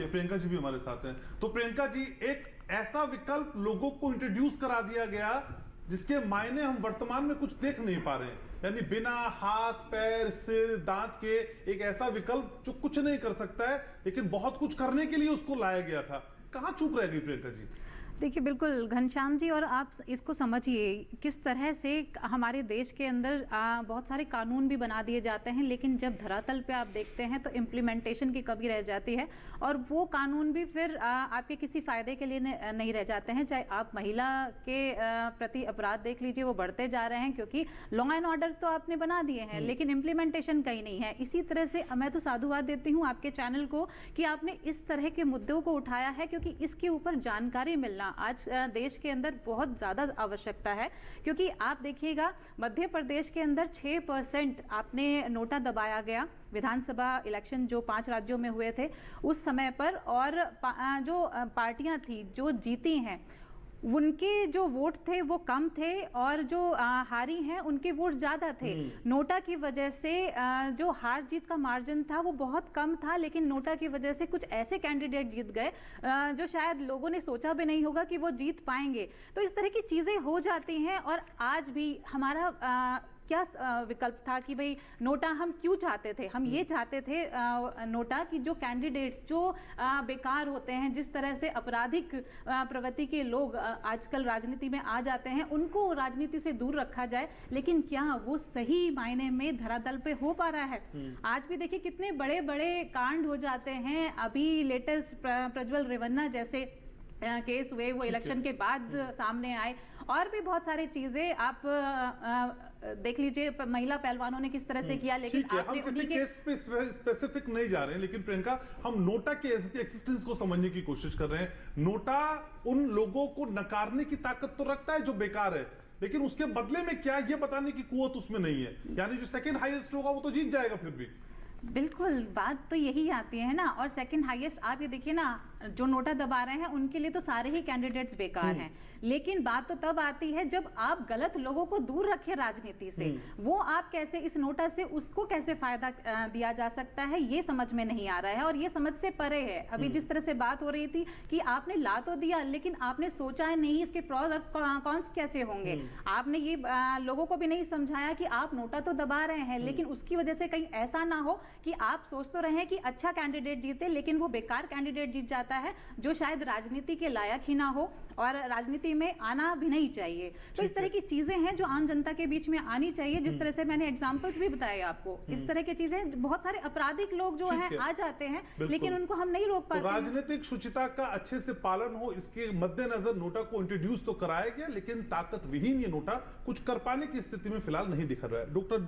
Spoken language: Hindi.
प्रियंका जी भी हमारे साथ हैं। तो प्रियंका जी, एक ऐसा विकल्प लोगों को इंट्रोड्यूस करा दिया गया जिसके मायने हम वर्तमान में कुछ देख नहीं पा रहे हैं, यानी बिना हाथ पैर सिर दांत के एक ऐसा विकल्प जो कुछ नहीं कर सकता है लेकिन बहुत कुछ करने के लिए उसको लाया गया था। कहां चूक रह गई प्रियंका जी? देखिए बिल्कुल घनश्याम जी, और आप इसको समझिए किस तरह से हमारे देश के अंदर बहुत सारे कानून भी बना दिए जाते हैं, लेकिन जब धरातल पे आप देखते हैं तो इम्प्लीमेंटेशन की कमी रह जाती है और वो कानून भी फिर आपके किसी फायदे के लिए नहीं रह जाते हैं। चाहे आप महिला के प्रति अपराध देख लीजिए, वो बढ़ते जा रहे हैं क्योंकि लॉ एंड ऑर्डर तो आपने बना दिए हैं लेकिन इम्प्लीमेंटेशन कहीं नहीं है। इसी तरह से मैं तो साधुवाद देती हूँ आपके चैनल को कि आपने इस तरह के मुद्दों को उठाया है, क्योंकि इसके ऊपर जानकारी मिलना आज देश के अंदर बहुत ज़्यादा आवश्यकता है। क्योंकि आप देखिएगा मध्य प्रदेश के अंदर 6% आपने नोटा दबाया गया विधानसभा इलेक्शन जो 5 राज्यों में हुए थे उस समय पर, और जो पार्टियां थी जो जीती हैं उनके जो वोट थे वो कम थे और जो हारी हैं उनके वोट ज़्यादा थे। नोटा की वजह से जो हार जीत का मार्जिन था वो बहुत कम था, लेकिन नोटा की वजह से कुछ ऐसे कैंडिडेट जीत गए जो शायद लोगों ने सोचा भी नहीं होगा कि वो जीत पाएंगे। तो इस तरह की चीज़ें हो जाती हैं। और आज भी हमारा क्या विकल्प था कि भाई नोटा हम क्यों चाहते थे? हम ये चाहते थे नोटा कि जो कैंडिडेट्स जो बेकार होते हैं, जिस तरह से आपराधिक प्रवृत्ति के लोग आजकल राजनीति में आ जाते हैं, उनको राजनीति से दूर रखा जाए। लेकिन क्या वो सही मायने में धरातल पे हो पा रहा है? आज भी देखिए कितने बड़े बड़े कांड हो जाते हैं। अभी लेटेस्ट प्रज्वल रेवन्ना जैसे केस हुए, वो इलेक्शन के बाद सामने आए। और भी बहुत सारी चीजें आप देख लीजिए, महिला पहलवानों ने किस तरह से किया। लेकिन हम किसी केस पे स्पेसिफिक नहीं जा रहे हैं, लेकिन प्रियंका हम नोटा के एक्सिस्टेंस को समझने की कोशिश कर रहे हैं। नोटा उन लोगों को नकारने की ताकत तो रखता है जो बेकार है, लेकिन उसके बदले में क्या ये बताने की कुव्वत उसमें नहीं है। यानी जो सेकंड हाईएस्ट होगा वो तो जीत जाएगा फिर भी। बिल्कुल, बात तो यही आती है ना। और सेकंड हाईएस्ट आप ये देखिए ना, जो नोटा दबा रहे हैं उनके लिए तो सारे ही कैंडिडेट्स बेकार हैं। लेकिन बात तो तब आती है जब आप गलत लोगों को दूर रखें राजनीति से। वो आप कैसे इस नोटा से उसको कैसे फायदा दिया जा सकता है, ये समझ में नहीं आ रहा है और ये समझ से परे है। अभी जिस तरह से बात हो रही थी कि आपने ला तो दिया लेकिन आपने सोचा है नहीं इसके प्रोज और कॉन्स कैसे होंगे। आपने ये लोगों को भी नहीं समझाया कि आप नोटा तो दबा रहे हैं लेकिन उसकी वजह से कहीं ऐसा ना हो कि आप सोच तो रहे हैं कि अच्छा कैंडिडेट जीते लेकिन वो बेकार कैंडिडेट जीत जाता है जो शायद राजनीति के लायक ही ना हो और राजनीति में आना भी नहीं चाहिए। तो इस तरह की चीजें हैं जो आम जनता के बीच में आनी चाहिए। जिस तरह से मैंने एग्जांपल्स भी बताए आपको, इस तरह की चीजें बहुत सारे आपराधिक लोग जो हैं आ जाते हैं लेकिन उनको हम नहीं रोक पाते। तो राजनीतिक शुचिता का अच्छे से पालन हो, इसके मद्देनजर नोटा को इंट्रोड्यूस तो कराया गया, लेकिन ताकत विहीन ये नोटा कुछ कर पाने की स्थिति में फिलहाल नहीं दिख रहा है। डॉक्टर